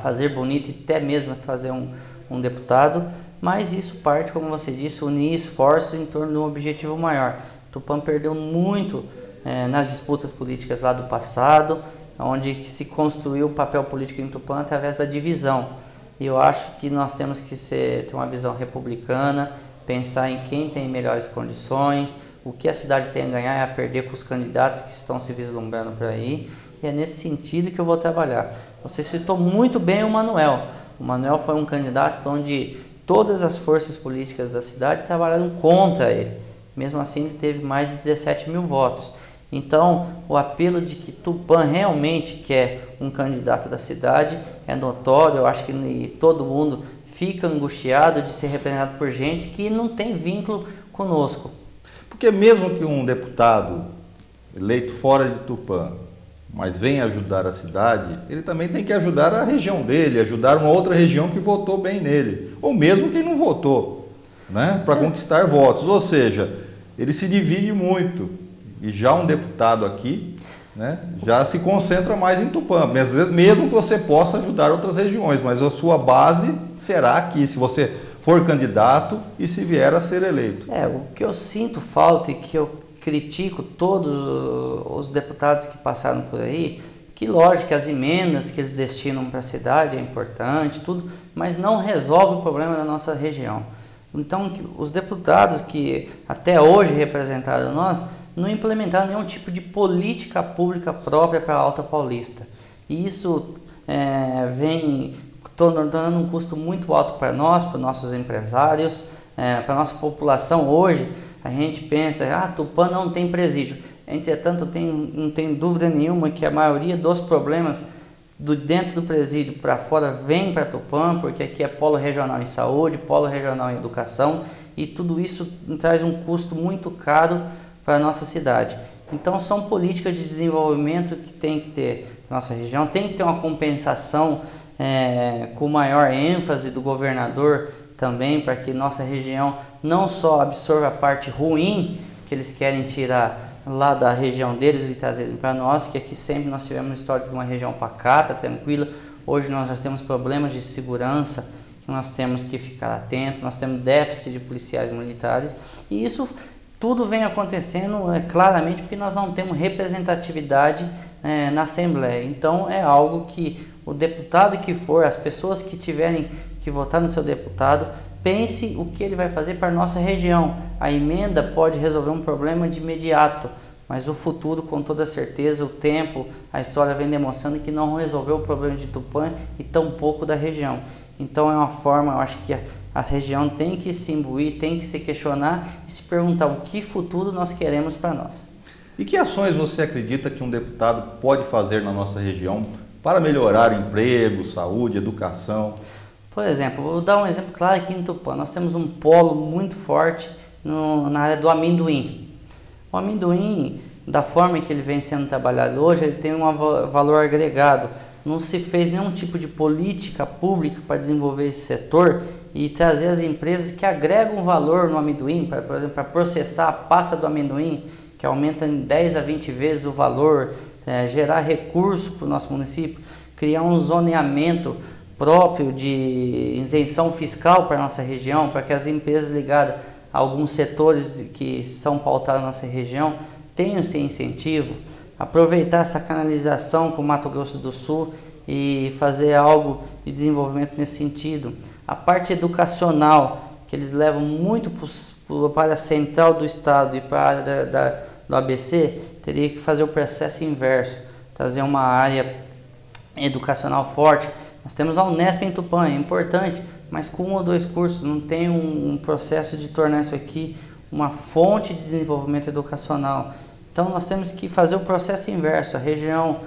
[SPEAKER 2] fazer bonito e até mesmo fazer um deputado, mas isso parte, como você disse, unir esforços em torno de um objetivo maior. Tupã perdeu muito nas disputas políticas lá do passado, onde se construiu o papel político em Tupã através da divisão. E eu acho que nós temos que ter uma visão republicana, pensar em quem tem melhores condições, o que a cidade tem a ganhar é a perder com os candidatos que estão se vislumbrando por aí, e é nesse sentido que eu vou trabalhar. Você citou muito bem o Manuel. O Manuel foi um candidato onde todas as forças políticas da cidade trabalharam contra ele. Mesmo assim, ele teve mais de 17 mil votos. Então, o apelo de que Tupã realmente quer um candidato da cidade é notório. Eu acho que todo mundo fica angustiado de ser representado por gente que não tem vínculo conosco.
[SPEAKER 1] Porque mesmo que um deputado eleito fora de Tupã, mas venha ajudar a cidade, ele também tem que ajudar a região dele, ajudar uma outra região que votou bem nele, ou mesmo quem não votou. né, para conquistar votos. Ou seja, ele se divide muito. E já um deputado aqui, né, já se concentra mais em Tupã, mesmo que você possa ajudar outras regiões, mas a sua base será aqui, se você for candidato e se vier a ser eleito.
[SPEAKER 2] O que eu sinto falta e que eu critico todos os deputados que passaram por aí, que lógico que as emendas que eles destinam para a cidade é importante, tudo, mas não resolve o problema da nossa região. Então, os deputados que até hoje representaram nós, não implementaram nenhum tipo de política pública própria para a Alta Paulista. E isso vem tornando um custo muito alto para nós, para os nossos empresários, para a nossa população. Hoje, a gente pensa, Tupã não tem presídio. Entretanto, não tenho dúvida nenhuma que a maioria dos problemas dentro do presídio para fora vem para Tupã, porque aqui é polo regional em saúde, polo regional em educação, e tudo isso traz um custo muito caro para a nossa cidade. Então são políticas de desenvolvimento que tem que ter na nossa região, tem que ter uma compensação com maior ênfase do governador também, para que nossa região não só absorva a parte ruim que eles querem tirar lá da região deles e trazerem para nós, que aqui sempre nós tivemos uma história de uma região pacata, tranquila. Hoje nós já temos problemas de segurança que nós temos que ficar atentos, nós temos déficit de policiais militares, e isso tudo vem acontecendo claramente porque nós não temos representatividade na Assembleia. Então é algo que o deputado que for, as pessoas que tiverem que votar no seu deputado, pense o que ele vai fazer para a nossa região. A emenda pode resolver um problema de imediato, mas o futuro, com toda certeza, o tempo, a história vem demonstrando que não resolveu o problema de Tupã e tampouco da região. Então é uma forma, eu acho que a região tem que se imbuir, tem que se questionar e se perguntar o que futuro nós queremos para nós.
[SPEAKER 1] E que ações você acredita que um deputado pode fazer na nossa região para melhorar emprego, saúde, educação?
[SPEAKER 2] Por exemplo, vou dar um exemplo claro aqui em Tupã. Nós temos um polo muito forte na área do amendoim. O amendoim, da forma que ele vem sendo trabalhado hoje, ele tem um valor agregado. Não se fez nenhum tipo de política pública para desenvolver esse setor e trazer as empresas que agregam valor no amendoim, por exemplo, para processar a pasta do amendoim, que aumenta em 10 a 20 vezes o valor, gerar recurso para o nosso município, criar um zoneamento próprio de isenção fiscal para a nossa região, para que as empresas ligadas a alguns setores que são pautados na nossa região tenham esse incentivo, aproveitar essa canalização com o Mato Grosso do Sul e fazer algo de desenvolvimento nesse sentido. A parte educacional, que eles levam muito para a central do estado e para a área do ABC, teria que fazer o processo inverso, trazer uma área educacional forte. Nós temos a Unesp em Tupã, é importante, mas com 1 ou 2 cursos, não tem um processo de tornar isso aqui uma fonte de desenvolvimento educacional. Então nós temos que fazer o processo inverso. A região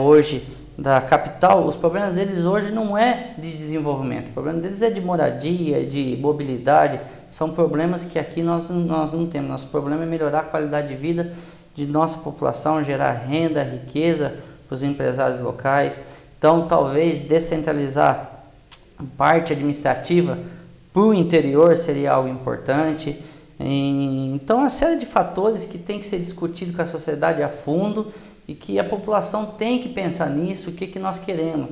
[SPEAKER 2] hoje da capital, os problemas deles hoje não é de desenvolvimento, o problema deles é de moradia, de mobilidade, são problemas que aqui nós não temos. Nosso problema é melhorar a qualidade de vida de nossa população, gerar renda, riqueza para os empresários locais. Então talvez descentralizar parte administrativa para o interior seria algo importante. Então, uma série de fatores que tem que ser discutido com a sociedade a fundo e que a população tem que pensar nisso, o que nós queremos.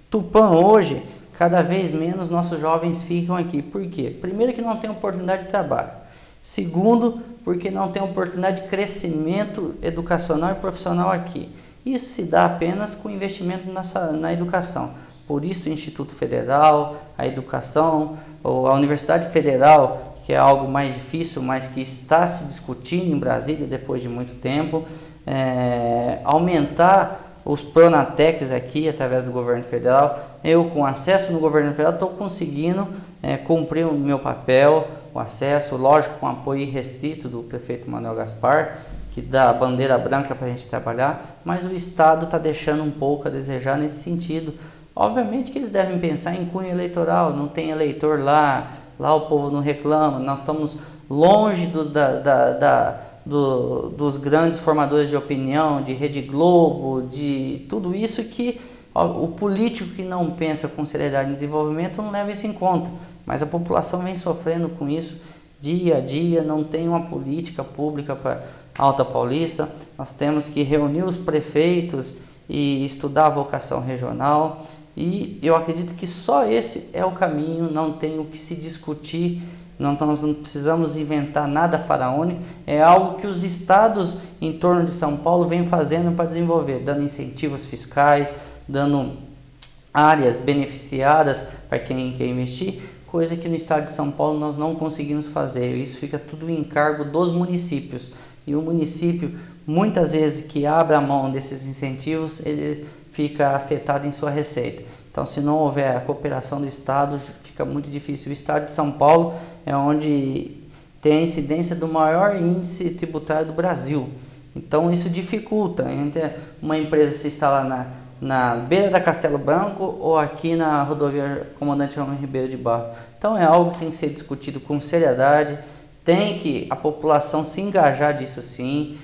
[SPEAKER 2] Tupã hoje, cada vez menos nossos jovens ficam aqui. Por quê? Primeiro, que não tem oportunidade de trabalho. Segundo, porque não tem oportunidade de crescimento educacional e profissional aqui. Isso se dá apenas com investimento na educação. Por isso o Instituto Federal, a educação, ou a Universidade Federal, que é algo mais difícil, mas que está se discutindo em Brasília depois de muito tempo, aumentar os Pronatecs aqui através do governo federal. Eu, com acesso no governo federal, estou conseguindo cumprir o meu papel, o acesso, lógico, com apoio irrestrito do prefeito Manuel Gaspar, que dá a bandeira branca para a gente trabalhar, mas o Estado está deixando um pouco a desejar nesse sentido. Obviamente que eles devem pensar em cunho eleitoral, não tem eleitor lá o povo não reclama, nós estamos longe dos grandes formadores de opinião, de Rede Globo, de tudo isso que O político que não pensa com seriedade em desenvolvimento não leva isso em conta, mas a população vem sofrendo com isso dia a dia, não tem uma política pública para Alta Paulista. Nós temos que reunir os prefeitos e estudar a vocação regional, e eu acredito que só esse é o caminho, não tem o que se discutir. Nós não precisamos inventar nada faraônico, é algo que os estados em torno de São Paulo vêm fazendo para desenvolver, dando incentivos fiscais, dando áreas beneficiadas para quem quer investir, coisa que no estado de São Paulo nós não conseguimos fazer. Isso fica tudo em cargo dos municípios, e o município, muitas vezes que abre a mão desses incentivos, ele fica afetado em sua receita. Então, se não houver a cooperação do estado, fica muito difícil. O estado de São Paulo é onde tem a incidência do maior índice tributário do Brasil. Então, isso dificulta entre uma empresa se instalar na beira da Castelo Branco ou aqui na rodovia Comandante Ramos Ribeiro de Barros. Então, é algo que tem que ser discutido com seriedade, tem que a população se engajar disso sim.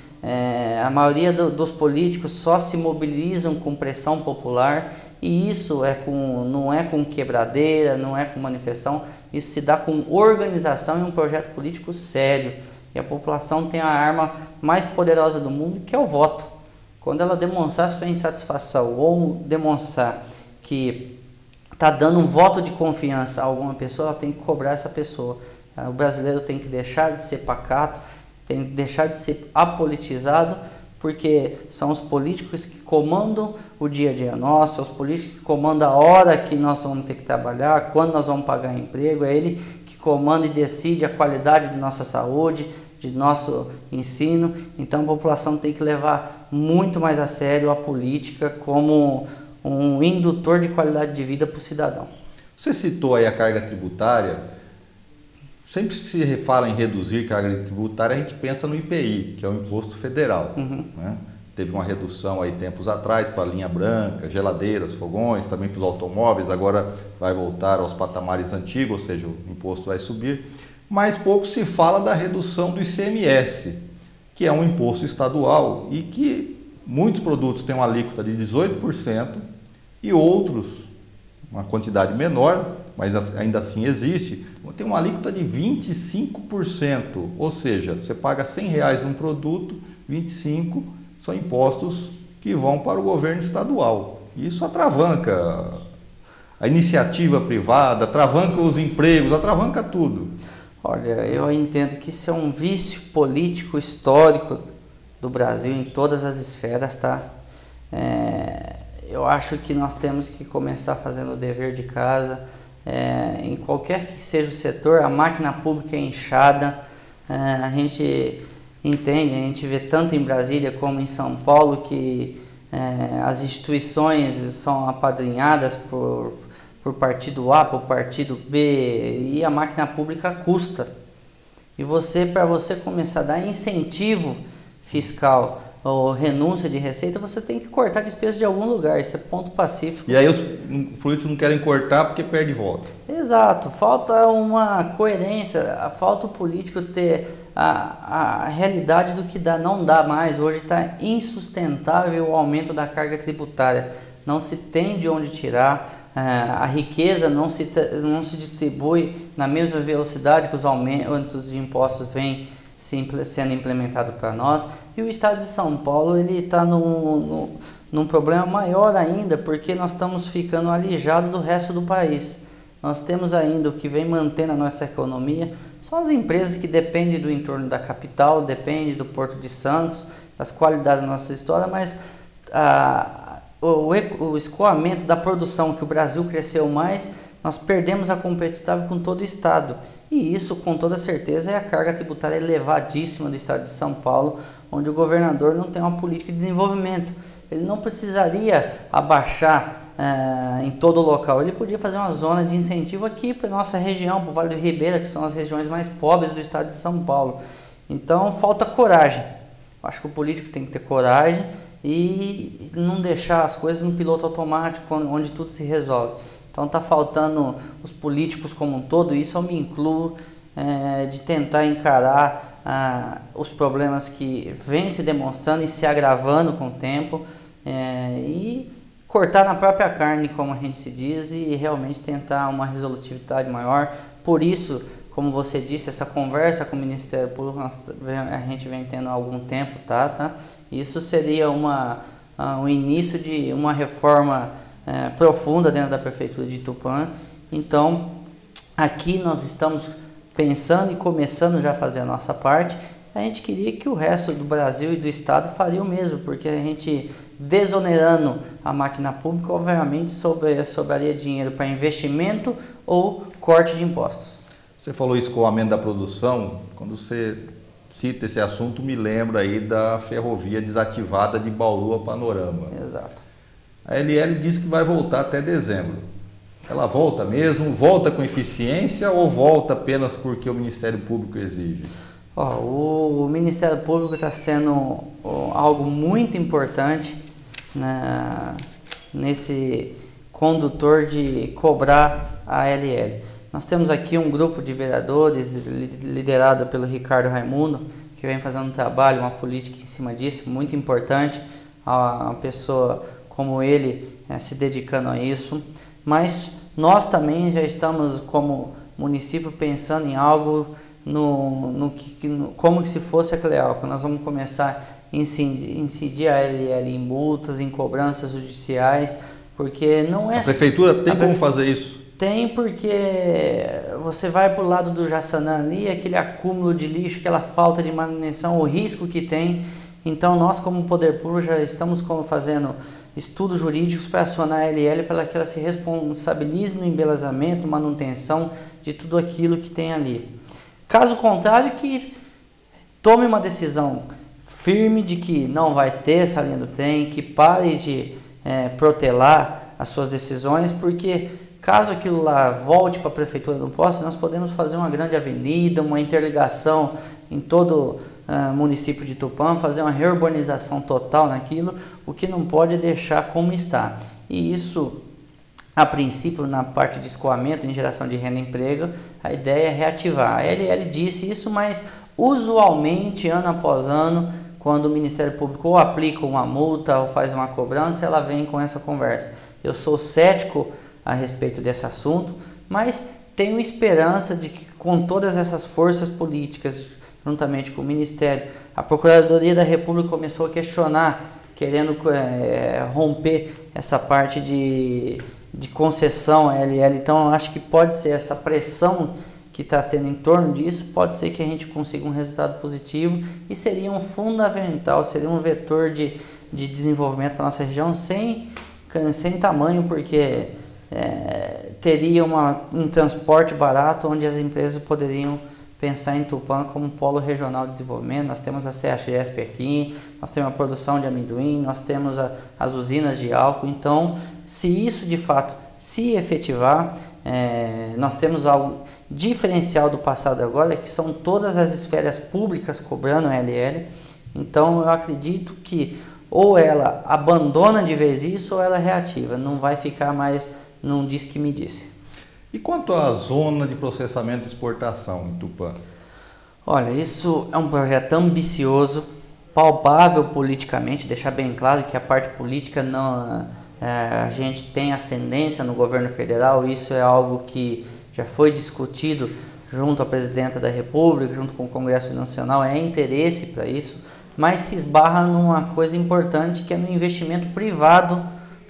[SPEAKER 2] A maioria dos políticos só se mobilizam com pressão popular, e isso não é com quebradeira, não é com manifestação, isso se dá com organização e um projeto político sério. E a população tem a arma mais poderosa do mundo, que é o voto. Quando ela demonstrar sua insatisfação ou demonstrar que está dando um voto de confiança a alguma pessoa, ela tem que cobrar essa pessoa. O brasileiro tem que deixar de ser pacato, tem que deixar de ser apolitizado, porque são os políticos que comandam o dia a dia nosso, são os políticos que comandam a hora que nós vamos ter que trabalhar, quando nós vamos pagar emprego, é ele que comanda e decide a qualidade de nossa saúde, de nosso ensino. Então a população tem que levar muito mais a sério a política como um indutor de qualidade de vida para o cidadão.
[SPEAKER 1] Você citou aí a carga tributária. Sempre se fala em reduzir carga tributária, a gente pensa no IPI, que é o Imposto Federal. Né? Teve uma redução aí tempos atrás para a linha branca, geladeiras, fogões, também para os automóveis, agora vai voltar aos patamares antigos, ou seja, o imposto vai subir. Mas pouco se fala da redução do ICMS, que é um imposto estadual e que muitos produtos têm uma alíquota de 18% e outros, uma quantidade menor, mas ainda assim existe, tem uma alíquota de 25%, ou seja, você paga R$100 num produto, 25 são impostos que vão para o governo estadual. Isso atravanca a iniciativa privada, atravanca os empregos, atravanca tudo.
[SPEAKER 2] Olha, eu entendo que isso é um vício político histórico do Brasil em todas as esferas, tá? Eu acho que nós temos que começar fazendo o dever de casa. Em qualquer que seja o setor, a máquina pública é inchada. A gente entende, a gente vê tanto em Brasília como em São Paulo que as instituições são apadrinhadas por partido A, por partido B, e a máquina pública custa. E para você começar a dar incentivo fiscal ou renúncia de receita, você tem que cortar despesas de algum lugar, isso é ponto pacífico.
[SPEAKER 1] E aí os políticos não querem cortar porque perde voto.
[SPEAKER 2] Exato, falta uma coerência, falta o político ter a realidade do que dá, não dá mais. Hoje está insustentável o aumento da carga tributária, não se tem de onde tirar, a riqueza não se distribui na mesma velocidade que os aumentos de impostos vêm sendo implementado para nós. E o estado de São Paulo está num problema maior ainda, porque nós estamos ficando alijados do resto do país. Nós temos ainda o que vem mantendo a nossa economia, são as empresas que dependem do entorno da capital, dependem do Porto de Santos, das qualidades da nossa história, mas o escoamento da produção, que o Brasil cresceu mais, nós perdemos a competitividade com todo o estado. E isso, com toda certeza, é a carga tributária elevadíssima do estado de São Paulo, onde o governador não tem uma política de desenvolvimento. Ele não precisaria abaixar em todo o local, ele podia fazer uma zona de incentivo aqui para a nossa região, para o Vale do Ribeira, que são as regiões mais pobres do estado de São Paulo. Então falta coragem. Eu acho que o político tem que ter coragem e não deixar as coisas no piloto automático, onde tudo se resolve. Então está faltando os políticos como um todo, isso eu me incluo, de tentar encarar os problemas que vêm se demonstrando e se agravando com o tempo, e cortar na própria carne, como a gente se diz, e realmente tentar uma resolutividade maior. Por isso, como você disse, essa conversa com o Ministério Público a gente vem tendo há algum tempo, tá? Isso seria um início de uma reforma profunda dentro da Prefeitura de Tupã. Então, aqui nós estamos pensando e começando já a fazer a nossa parte. A gente queria que o resto do Brasil e do Estado faria o mesmo, porque a gente, desonerando a máquina pública, obviamente sobraria dinheiro para investimento ou corte de impostos.
[SPEAKER 1] Você falou escoamento da produção, quando você cita esse assunto, me lembra aí da ferrovia desativada de Bauru a Panorama.
[SPEAKER 2] Exato.
[SPEAKER 1] A LL disse que vai voltar até dezembro. Ela volta mesmo? Volta com eficiência ou volta apenas porque o Ministério Público exige?
[SPEAKER 2] O Ministério Público está sendo algo muito importante nesse condutor de cobrar a LL. Nós temos aqui um grupo de vereadores liderado pelo Ricardo Raimundo, que vem fazendo um trabalho, uma política em cima disso, muito importante, uma pessoa como ele se dedicando a isso. Mas nós também já estamos, como município, pensando em algo como se fosse a Clealco. Nós vamos começar a incidir a LL em multas, em cobranças judiciais, porque não é...
[SPEAKER 1] A prefeitura tem como fazer isso?
[SPEAKER 2] Tem, porque você vai para o lado do Jaçanã ali, aquele acúmulo de lixo, aquela falta de manutenção, o risco que tem. Então nós, como Poder Público, já estamos fazendo estudos jurídicos para acionar a LL para que ela se responsabilize no embelezamento, manutenção de tudo aquilo que tem ali. Caso contrário, que tome uma decisão firme de que não vai ter essa linha do trem, que pare de protelar as suas decisões, porque caso aquilo lá volte para a Prefeitura do Poço, nós podemos fazer uma grande avenida, uma interligação em todo o município de Tupã, fazer uma reurbanização total naquilo, o que não pode deixar como está. E isso, a princípio, na parte de escoamento, em geração de renda e emprego, a ideia é reativar. A LL disse isso, mas usualmente, ano após ano, quando o Ministério Público ou aplica uma multa ou faz uma cobrança, ela vem com essa conversa. Eu sou cético a respeito desse assunto, mas tenho esperança de que, com todas essas forças políticas, juntamente com o Ministério, a Procuradoria da República começou a questionar, querendo romper essa parte de concessão à LL. Então, eu acho que pode ser essa pressão que está tendo em torno disso, pode ser que a gente consiga um resultado positivo e seria um fundamental, seria um vetor de desenvolvimento para a nossa região sem tamanho, porque teria um transporte barato onde as empresas poderiam pensar em Tupã como um polo regional de desenvolvimento. Nós temos a CEAGESP aqui, nós temos a produção de amendoim, nós temos as usinas de álcool. Então, se isso de fato se efetivar, nós temos algo diferencial do passado agora, que são todas as esferas públicas cobrando a LL. Então, eu acredito que ou ela abandona de vez isso ou ela reativa, não vai ficar mais num diz que me disse.
[SPEAKER 1] E quanto à zona de processamento e exportação em Tupã?
[SPEAKER 2] Olha, isso é um projeto ambicioso, palpável politicamente, deixar bem claro que a parte política não, a gente tem ascendência no governo federal, isso é algo que já foi discutido junto à Presidenta da República, junto com o Congresso Nacional, é interesse para isso, mas se esbarra numa coisa importante que é no investimento privado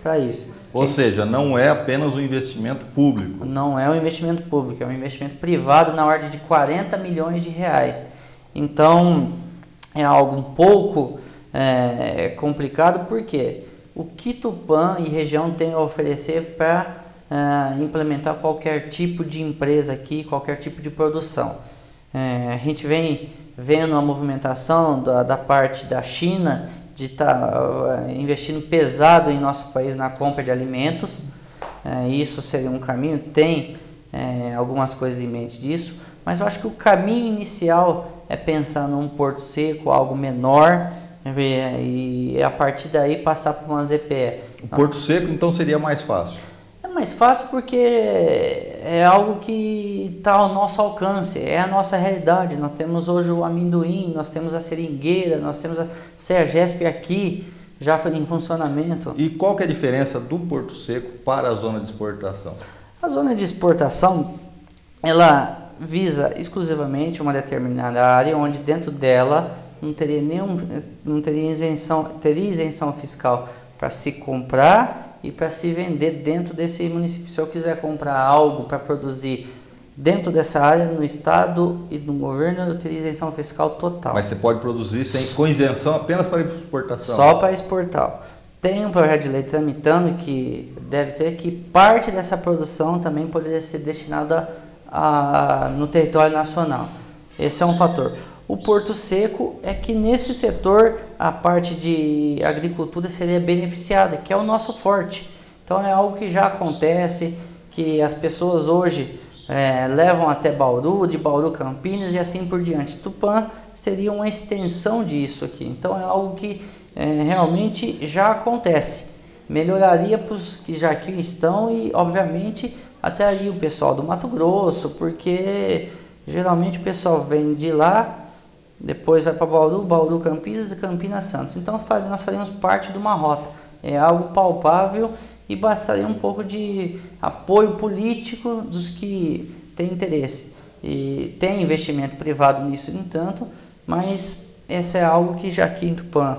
[SPEAKER 2] para isso.
[SPEAKER 1] Ou seja, não é apenas um investimento público.
[SPEAKER 2] Não é um investimento público, é um investimento privado na ordem de 40 milhões de reais. Então, é algo um pouco complicado, porque o que Tupã e região tem a oferecer para implementar qualquer tipo de empresa aqui, qualquer tipo de produção. A gente vem vendo a movimentação da parte da China, de estar investindo pesado em nosso país na compra de alimentos. Isso seria um caminho, tem algumas coisas em mente disso, mas eu acho que o caminho inicial é pensar num porto seco, algo menor, e a partir daí passar para uma ZPE.
[SPEAKER 1] O porto seco então seria mais fácil?
[SPEAKER 2] É mais fácil porque é algo que está ao nosso alcance, é a nossa realidade. Nós temos hoje o amendoim, nós temos a seringueira, nós temos a CEAGESP aqui, já em funcionamento.
[SPEAKER 1] E qual que é a diferença do Porto Seco para a zona de exportação?
[SPEAKER 2] A zona de exportação, ela visa exclusivamente uma determinada área, onde dentro dela não teria isenção fiscal para se comprar e para se vender dentro desse município. Se eu quiser comprar algo para produzir dentro dessa área, no estado e no governo, eu teria isenção fiscal total.
[SPEAKER 1] Mas você pode produzir com isenção apenas para exportação?
[SPEAKER 2] Só para exportar. Tem um projeto de lei tramitando que deve ser que parte dessa produção também poderia ser destinada no território nacional. Esse é um fator. O Porto Seco é que nesse setor a parte de agricultura seria beneficiada, que é o nosso forte. Então é algo que já acontece, que as pessoas hoje levam até Bauru, de Bauru Campinas e assim por diante. Tupã seria uma extensão disso aqui. Então é algo que realmente já acontece. Melhoraria para os que já aqui estão e obviamente até ali o pessoal do Mato Grosso, porque geralmente o pessoal vem de lá, depois vai para Bauru, Bauru Campinas e de Campinas Santos. Então nós faríamos parte de uma rota. É algo palpável e bastaria um pouco de apoio político dos que têm interesse. E tem investimento privado nisso, no entanto, mas esse é algo que já aqui em Tupã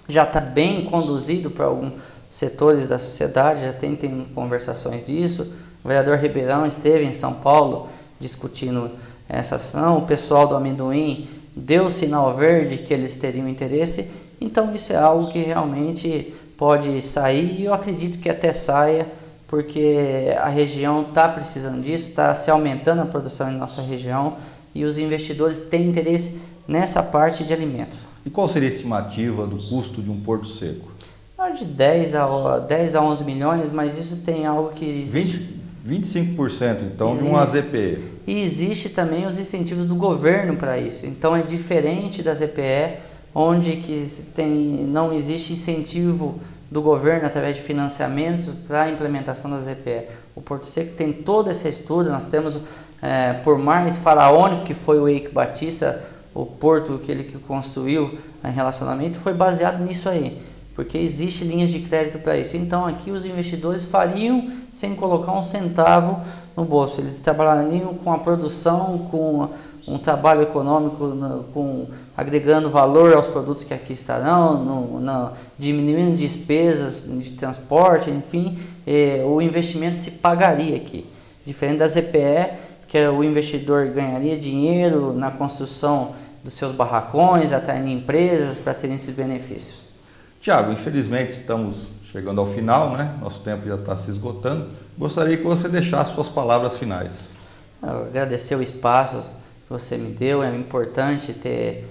[SPEAKER 2] já está bem conduzido para alguns setores da sociedade, já tem conversações disso. O vereador Ribeirão esteve em São Paulo discutindo essa ação, o pessoal do amendoim deu sinal verde que eles teriam interesse, então isso é algo que realmente pode sair e eu acredito que até saia, porque a região está precisando disso, está se aumentando a produção em nossa região e os investidores têm interesse nessa parte de alimentos.
[SPEAKER 1] E qual seria a estimativa do custo de um Porto Seco?
[SPEAKER 2] De 10 a 11 milhões, mas isso tem algo que existe.
[SPEAKER 1] 25% então existe, de uma ZPE.
[SPEAKER 2] E existe também os incentivos do governo para isso. Então é diferente da ZPE, onde não existe incentivo do governo através de financiamentos para a implementação da ZPE. O Porto Seco tem toda essa estrutura, nós temos, por mais faraônico que foi o Eike Batista, o porto que ele construiu em relacionamento, foi baseado nisso aí, porque existe linhas de crédito para isso. Então aqui os investidores fariam sem colocar um centavo no bolso, eles trabalhariam com a produção, com um trabalho econômico, agregando valor aos produtos que aqui estarão, diminuindo despesas de transporte, enfim, o investimento se pagaria aqui. Diferente da ZPE, que o investidor ganharia dinheiro na construção dos seus barracões, atraindo empresas para terem esses benefícios.
[SPEAKER 1] Tiago, infelizmente estamos chegando ao final, né? Nosso tempo já está se esgotando. Gostaria que você deixasse suas palavras finais.
[SPEAKER 2] Eu agradecer o espaço que você me deu, é importante ter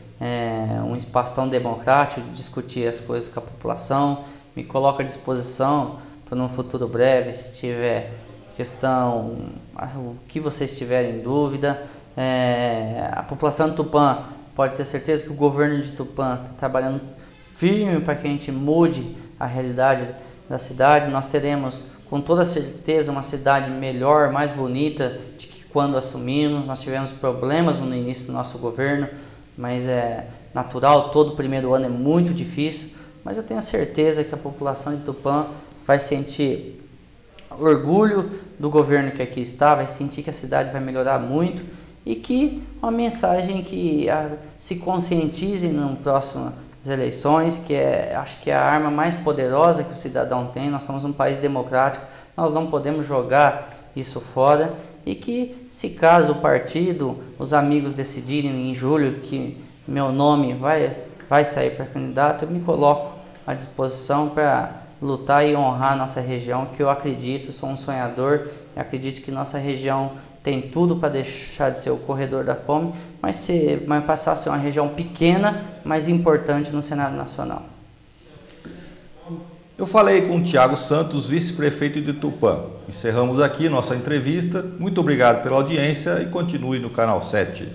[SPEAKER 2] um espaço tão democrático de discutir as coisas com a população. Me coloco à disposição para num futuro breve, se tiver questão, o que vocês tiverem dúvida. A população de Tupã pode ter certeza que o governo de Tupã está trabalhando firme para que a gente mude a realidade da cidade. Nós teremos com toda certeza uma cidade melhor, mais bonita de que quando assumimos. Nós tivemos problemas no início do nosso governo, mas é natural, todo primeiro ano é muito difícil, mas eu tenho certeza que a população de Tupã vai sentir orgulho do governo que aqui está, vai sentir que a cidade vai melhorar muito e que uma mensagem que se conscientize nas próximas eleições, que acho que é a arma mais poderosa que o cidadão tem. Nós somos um país democrático, nós não podemos jogar isso fora e que, se caso o partido, os amigos decidirem em julho que meu nome vai sair para candidato, eu me coloco à disposição para lutar e honrar a nossa região, que eu acredito, sou um sonhador, acredito que nossa região tem tudo para deixar de ser o corredor da fome, mas passar a ser uma região pequena, mas importante no cenário nacional.
[SPEAKER 1] Eu falei com o Tiago Santos, vice-prefeito de Tupã. Encerramos aqui nossa entrevista. Muito obrigado pela audiência e continue no Canal 7.